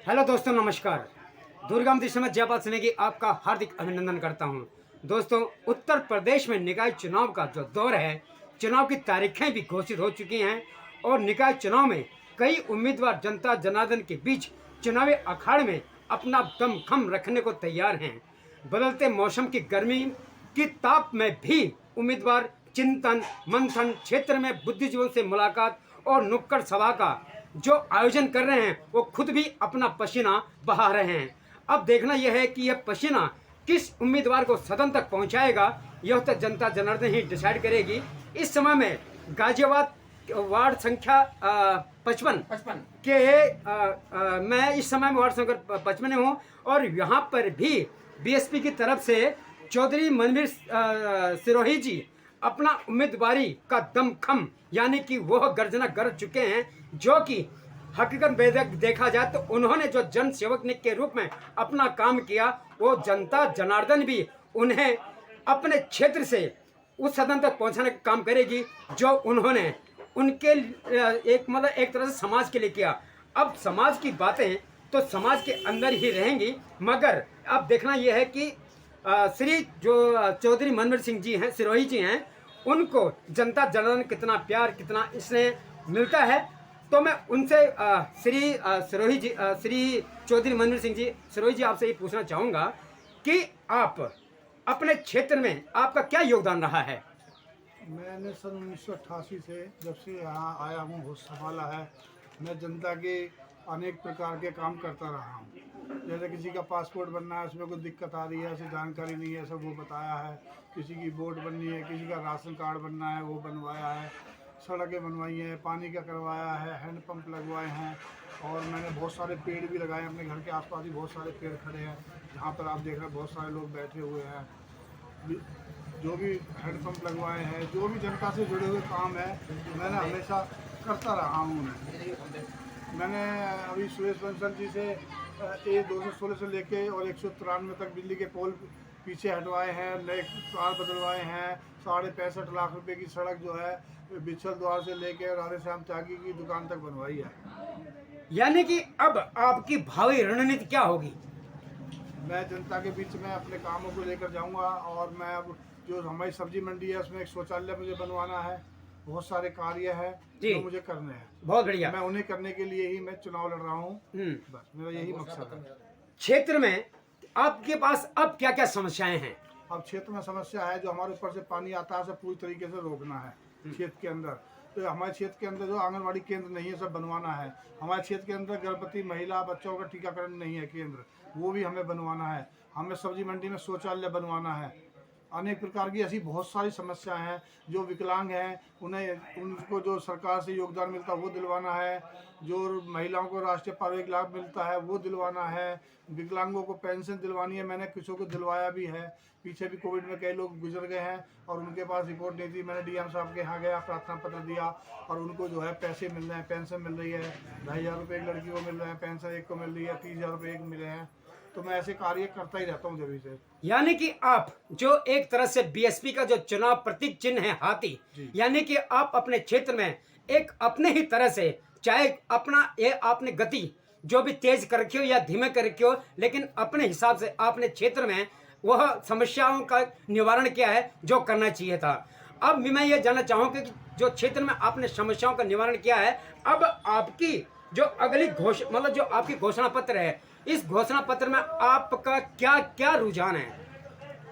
Hello दोस्तों, नमस्कार। दुर्गम दिशा में जयपाल सिन्हा की आपका हार्दिक अभिनंदन करता हूं। दोस्तों, उत्तर प्रदेश में निकाय चुनाव का जो दौर है, चुनाव की तारीखें भी घोषित हो चुकी हैं और निकाय चुनाव में कई उम्मीदवार जनता जनार्दन के बीच चुनावी अखाड़े में अपना दमखम रखने को तैयार हैं। बदलते मौसम की गर्मी की ताप में भी उम्मीदवार चिंतन मंथन, क्षेत्र में बुद्धिजीवियों से मुलाकात और नुक्कड़ सभा का जो आयोजन कर रहे हैं, वो खुद भी अपना पसीना बहा रहे हैं। अब देखना यह है कि यह पसीना किस उम्मीदवार को सदन तक पहुंचाएगा, यह तो जनता जनार्दन ही डिसाइड करेगी। इस समय में गाजियाबाद वार्ड संख्या 55 के मैं इस समय में वार्ड संख्या 55 में हूँ और यहाँ पर भी बीएसपी की तरफ से चौधरी मनवीर सिरोही जी अपना उम्मीदवारी का दमखम यानी कि वह गर्जना कर चुके हैं, जो कि हकीकत में देखा जाए तो उन्होंने जो जन सेवक के रूप में अपना काम किया, वो जनता जनार्दन भी उन्हें अपने क्षेत्र से उस सदन तक पहुंचाने का काम करेगी जो उन्होंने उनके एक तरह से समाज के लिए किया। अब समाज की बातें तो समाज के अंदर ही रहेंगी, मगर अब देखना यह है कि श्री जो चौधरी मनवीर सिंह जी हैं, सिरोही जी हैं, उनको जनता जनार्दन कितना प्यार, कितना स्नेह मिलता है। तो मैं उनसे श्री सिरोही जी, श्री चौधरी मनवीर सिंह जी, सिरोही जी, आपसे ये पूछना चाहूँगा कि आप अपने क्षेत्र में आपका क्या योगदान रहा है? मैंने सन 1988 से जब से यहाँ आया हूँ, होश संभाला है, मैं जनता के अनेक प्रकार के काम करता रहा हूँ। जैसे किसी का पासपोर्ट बनना है, उसमें कोई दिक्कत आ रही है, ऐसी जानकारी नहीं है, सब वो बताया है। किसी की वोट बननी है, किसी का राशन कार्ड बनना है, वो बनवाया है। सड़कें बनवाई हैं, पानी का करवाया है, हैंडपम्प लगवाए हैं। और मैंने बहुत सारे पेड़ भी लगाए हैं। अपने घर के आसपास भी बहुत सारे पेड़ खड़े हैं, जहाँ पर आप देख रहे हैं बहुत सारे लोग बैठे हुए हैं। जो भी हैंडपम्प लगवाए हैं, जो भी जनता से जुड़े हुए काम है, मैंने हमेशा करता रहा हूँ। मैंने अभी सुरेश बंसल जी से A216 से लेके और 193 तक बिजली के पोल पीछे हटवाए हैं, नए तार बदलवाए हैं। 65.5 लाख रुपए की सड़क जो है बिछल द्वार से लेके राधे श्याम त्यागी की दुकान तक बनवाई है। यानी कि अब आपकी भावी रणनीति क्या होगी? मैं जनता के बीच में अपने कामों को लेकर जाऊंगा और मैं अब जो हमारी सब्जी मंडी है, उसमें एक शौचालय मुझे बनवाना है। बहुत सारे कार्य हैं जो मुझे करने हैं। बहुत बढ़िया। मैं उन्हें करने के लिए ही मैं चुनाव लड़ रहा हूँ। बस मेरा यही मकसद है। क्षेत्र में आपके पास अब क्या क्या समस्याएं हैं? अब क्षेत्र में समस्या है, जो हमारे ऊपर से पानी आता है, उसे पूरी तरीके से रोकना है क्षेत्र के अंदर। तो हमारे क्षेत्र के अंदर जो आंगनवाड़ी केंद्र नहीं है, सब बनवाना है। हमारे क्षेत्र के अंदर गर्भवती महिला बच्चों का टीकाकरण नहीं है केंद्र, वो भी हमें बनवाना है। हमें सब्जी मंडी में शौचालय बनवाना है। अनेक प्रकार की ऐसी बहुत सारी समस्याएं हैं। जो विकलांग हैं, उनको जो सरकार से योगदान मिलता है वो दिलवाना है। जो महिलाओं को राष्ट्रीय पारिवारिक लाभ मिलता है वो दिलवाना है। विकलांगों को पेंशन दिलवानी है, मैंने किसी को दिलवाया भी है। पीछे भी कोविड में कई लोग गुजर गए हैं और उनके पास रिपोर्ट नहीं थी। मैंने डीएम साहब के यहाँ गया, प्रार्थना पत्र दिया और उनको जो है पैसे मिल रहे हैं, पेंशन मिल रही है। 2,500 रुपये एक लड़की को मिल रहे हैं, पेंशन एक को मिल रही है, 30,000 रुपये एक मिले हैं। तो मैं ऐसे कार्य करता ही रहता हूँ जब से। यानी कि आप जो एक तरह से बीएसपी का जो चुनाव प्रतीक चिन्ह है हाथी, यानी कि आप अपने क्षेत्र में एक अपने ही तरह से, चाहे अपना ये आपने गति जो भी तेज कर रखी हो या धीमे कर रखी हो, लेकिन अपने हिसाब से आपने क्षेत्र में वह समस्याओं का निवारण किया है जो करना चाहिए था। अब मैं ये जानना चाहूँगा कि जो क्षेत्र में आपने समस्याओं का निवारण किया है, अब आपकी जो अगली मतलब जो आपकी घोषणा पत्र है, इस घोषणा पत्र में आपका क्या क्या रुझान है?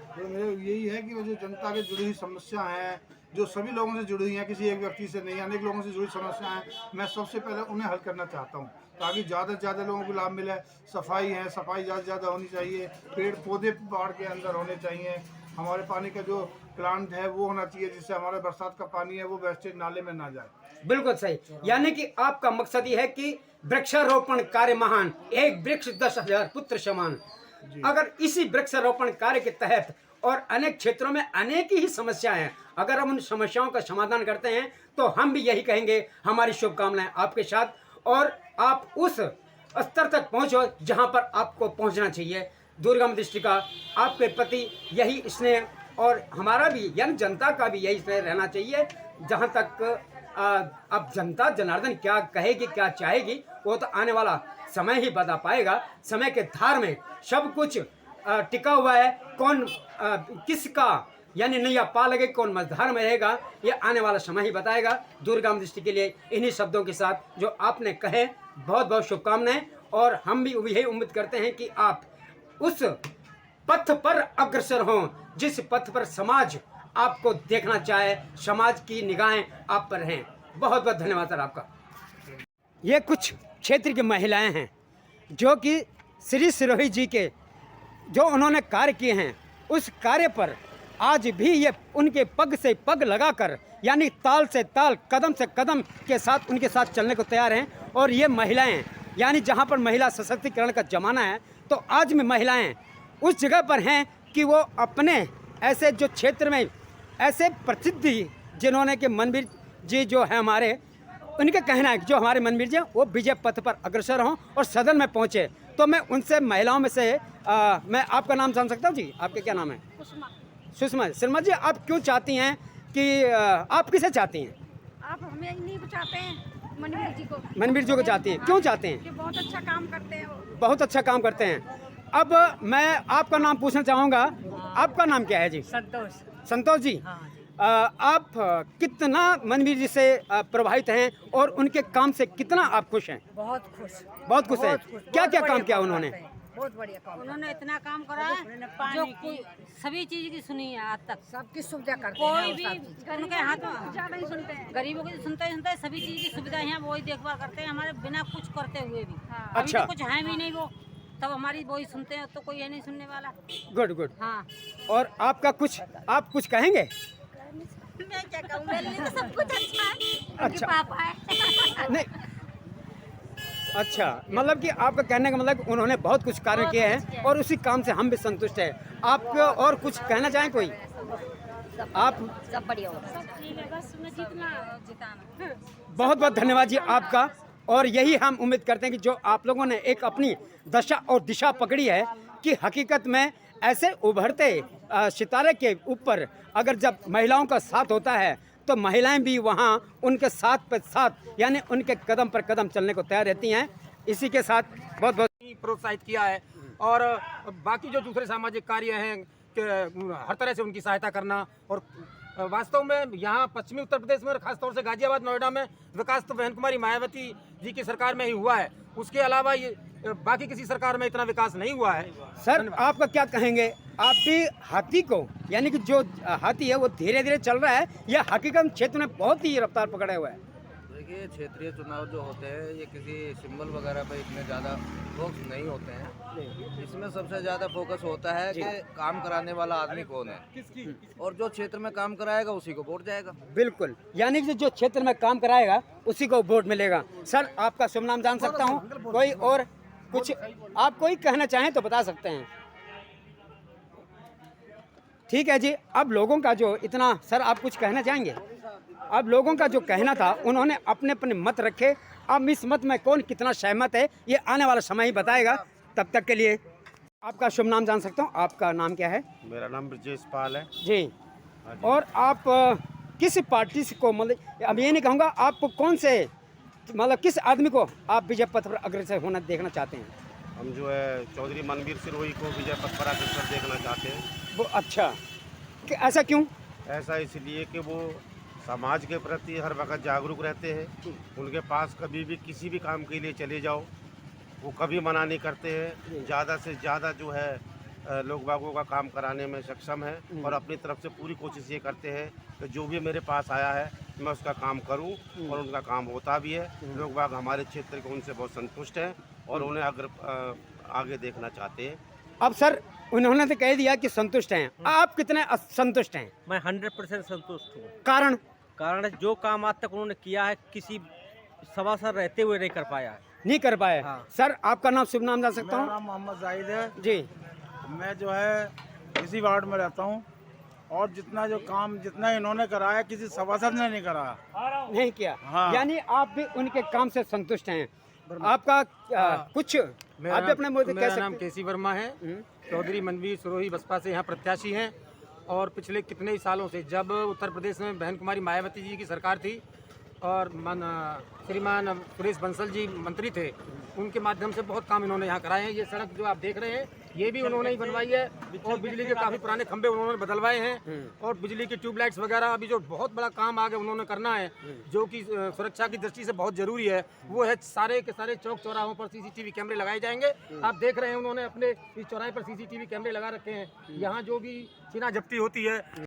तो मेरे यही है कि वो जो जनता के जुड़ी हुई समस्या हैं, जो सभी लोगों से जुड़ी हुई हैं, किसी एक व्यक्ति से नहीं, अनेक लोगों से जुड़ी समस्या हैं, मैं सबसे पहले उन्हें हल करना चाहता हूं, ताकि ज़्यादा से ज़्यादा लोगों को लाभ मिले। सफाई है, सफाई ज़्यादा से ज़्यादा होनी चाहिए। पेड़ पौधे बाढ़ के अंदर होने चाहिए। हमारे पानी का जो प्लांट है वो होना चाहिए, जिससे हमारा बरसात का पानी है वो वेस्टेज नाले में ना जाए। बिल्कुल सही। यानी कि आपका मकसद ये है कि वृक्षारोपण कार्य महान, एक वृक्ष 10,000 पुत्र समान। अगर इसी वृक्षारोपण कार्य के तहत और अनेक क्षेत्रों में अनेक ही समस्याएं हैं, अगर हम उन समस्याओं का समाधान करते हैं तो हम भी यही कहेंगे, हमारी शुभकामनाएं आपके साथ, और आप उस स्तर तक पहुंचो जहां पर आपको पहुंचना चाहिए। दुर्गम दृष्टि का आपके प्रति यही स्नेह और हमारा भी यानी जनता का भी यही स्नेह रहना चाहिए। जहां तक अब जनता जनार्दन क्या कहेगी, क्या चाहेगी, वो तो आने वाला समय ही बता पाएगा। समय के धार में सब कुछ टिका हुआ है। कौन किसका यानी नैया पा लगे, कौन मझधार में रहेगा, ये आने वाला समय ही बताएगा। दूरगामी दृष्टि के लिए इन्हीं शब्दों के साथ जो आपने कहे, बहुत बहुत शुभकामनाएं। और हम भी यही उम्मीद करते हैं कि आप उस पथ पर अग्रसर हों जिस पथ पर समाज आपको देखना चाहे, समाज की निगाहें आप पर रहें। बहुत बहुत धन्यवाद सर आपका। ये कुछ क्षेत्र की महिलाएं हैं जो कि श्री सिरोही जी के जो उन्होंने कार्य किए हैं, उस कार्य पर आज भी ये उनके पग से पग लगाकर यानी ताल से ताल, कदम से कदम के साथ उनके साथ चलने को तैयार हैं। और ये महिलाएं यानी जहाँ पर महिला सशक्तिकरण का ज़माना है, तो आज में महिलाएं उस जगह पर हैं कि वो अपने ऐसे जो क्षेत्र में ऐसे प्रसिद्धि जिन्होंने कि मनवीर जी जो है हमारे, उनका कहना है कि जो हमारे मनवीर जी वो विजय पथ पर अग्रसर हों और सदन में पहुँचे। तो मैं उनसे महिलाओं में से मैं आपका नाम जान सकता हूँ जी? आपका क्या नाम है? सुषमा। शर्मा जी, आप क्यों चाहती हैं कि आप किसे चाहती हैं? आप हमें नहीं चाहते हैं, मनवीर जी को। मनवीर जी को चाहती हैं, क्यों चाहते हैं? कि बहुत अच्छा काम करते हैं वो। बहुत अच्छा काम करते हैं। अब मैं आपका नाम पूछना चाहूँगा, आपका नाम क्या है जी? संतोष। संतोष जी, हाँ जी। आप कितना मनवीर जी से प्रभावित हैं और उनके काम से कितना आप खुश हैं? बहुत खुश। बहुत खुश हैं। क्या क्या काम किया उन्होंने? बहुत बढ़िया काम। उन्होंने इतना काम करा है जो कोई सभी चीज की सुनी है आज तक। सबकी सुविधा करते कोई हैं। भी उनके हाथ में ज्यादा ही सुनते हैं। गरीबों की सुनते ही सभी चीज की सुविधा है, वही देखभाल करते हैं हमारे बिना कुछ करते हुए भी। हाँ। अभी अच्छा। तो कुछ है भी नहीं वो, तब हमारी वही सुनते हैं, तो कोई है नहीं सुनने वाला। Good good. हाँ। और आपका कुछ, आप कुछ कहेंगे? मैं क्या कहूँ, मेरे लिए तो सब कुछ अच्छा है। अच्छा। पापा है। नहीं, अच्छा, मतलब कि आपका कहने का मतलब उन्होंने बहुत कुछ कार्य किए हैं और उसी काम से हम भी संतुष्ट हैं। आप और कुछ कहना चाहें कोई? आप सब बढ़िया हो। ठीक है, बस मैं जिताना। बहुत बहुत धन्यवाद जी आपका। और यही हम उम्मीद करते हैं कि जो आप लोगों ने एक अपनी दशा और दिशा पकड़ी है कि हकीकत में ऐसे उभरते सितारे के ऊपर अगर जब महिलाओं का साथ होता है तो महिलाएं भी वहां उनके साथ पर साथ यानी उनके कदम पर कदम चलने को तैयार रहती हैं। इसी के साथ बहुत बहुत प्रोत्साहित किया है। और बाकी जो दूसरे सामाजिक कार्य हैं कि हर तरह से उनकी सहायता करना। और वास्तव में यहाँ पश्चिमी उत्तर प्रदेश में और खासतौर से गाजियाबाद नोएडा में विकास तो बहन कुमारी मायावती जी की सरकार में ही हुआ है। उसके अलावा ये बाकी किसी सरकार में इतना विकास नहीं हुआ है। सर आपका क्या कहेंगे? आप भी हाथी को यानी कि जो हाथी है वो धीरे धीरे चल रहा है या हकीकत क्षेत्र में बहुत ही रफ्तार पकड़े हुआ है? देखिए, क्षेत्रीय चुनाव जो होते हैं ये किसी सिंबल वगैरह पे इतने ज़्यादा फोकस नहीं होते हैं। इसमें सबसे ज़्यादा फोकस होता है कि काम कराने वाला आदमी कौन है और जो क्षेत्र में काम कराएगा उसी को वोट जाएगा। बिल्कुल, यानी कि जो क्षेत्र में काम कराएगा उसी को वोट मिलेगा। सर आपका शुभ नाम जान सकता हूँ? कोई और कुछ आप कोई कहना चाहें तो बता सकते हैं। ठीक है जी। अब लोगों का जो इतना, सर आप कुछ कहना चाहेंगे? अब लोगों का जो कहना था उन्होंने अपने अपने मत रखे। अब इस मत में कौन कितना सहमत है ये आने वाला समय ही बताएगा। तब तक के लिए आपका शुभ नाम जान सकता हूँ? आपका नाम क्या है? मेरा नाम ब्रजेश पाल है जी। और आप किस पार्टी से को, मतलब अब ये नहीं कहूँगा, आप कौन से मतलब किस आदमी को आप विजय पथ पर अग्रसर होना देखना चाहते हैं? हम जो है चौधरी मनवीर सिरोही को विजय पथ पर अग्रसर देखना चाहते हैं। वो अच्छा, कि ऐसा क्यों? ऐसा इसलिए कि वो समाज के प्रति हर वक्त जागरूक रहते हैं। उनके पास कभी भी किसी भी काम के लिए चले जाओ वो कभी मना नहीं करते हैं। ज़्यादा से ज़्यादा जो है लोग बागों का काम कराने में सक्षम है और अपनी तरफ से पूरी कोशिश ये करते हैं कि जो भी मेरे पास आया है मैं उसका काम करूं और उनका काम होता भी है। लोग बाग हमारे क्षेत्र के उनसे बहुत संतुष्ट हैं और उन्हें आगे देखना चाहते हैं। अब सर उन्होंने तो कह दिया कि संतुष्ट हैं, आप कितने असंतुष्ट हैं? मैं 100% संतुष्ट हूँ। कारण जो काम आज तक उन्होंने किया है किसी सभासद रहते हुए नहीं कर पाया है। नहीं कर पाए। हाँ। सर आपका नाम, शुभ नाम जान सकता मेरा हूँ? नाम मोहम्मद जाहिद है जी। मैं जो है इसी वार्ड में रहता हूँ और जितना इन्होंने कराया किसी सभासद ने नहीं कराया। नहीं किया। हाँ। यानी आप भी उनके काम से संतुष्ट हैं। आपका कुछ आप भी अपने मुद्दे कह मेरा सकते नाम हैं? केसी वर्मा है। चौधरी मनवीर सिरोही बसपा से यहाँ प्रत्याशी हैं। और पिछले कितने ही सालों से जब उत्तर प्रदेश में बहन कुमारी मायावती जी की सरकार थी और श्रीमान सुरेश बंसल जी मंत्री थे, उनके माध्यम से बहुत काम इन्होंने यहाँ कराए हैं। ये सड़क जो आप देख रहे हैं ये भी उन्होंने ही बनवाई है और बिजली के काफ़ी पुराने खंभे उन्होंने बदलवाए हैं और बिजली की ट्यूबलाइट्स वगैरह अभी जो बहुत बड़ा काम आगे उन्होंने करना है जो कि सुरक्षा की दृष्टि से बहुत ज़रूरी है, वो है सारे के सारे चौक चौराहों पर सीसीटीवी कैमरे लगाए जाएंगे। आप देख रहे हैं उन्होंने अपने इस चौराहे पर सीसीटीवी कैमरे लगा रखे हैं। यहाँ जो भी छीना झपटी होती है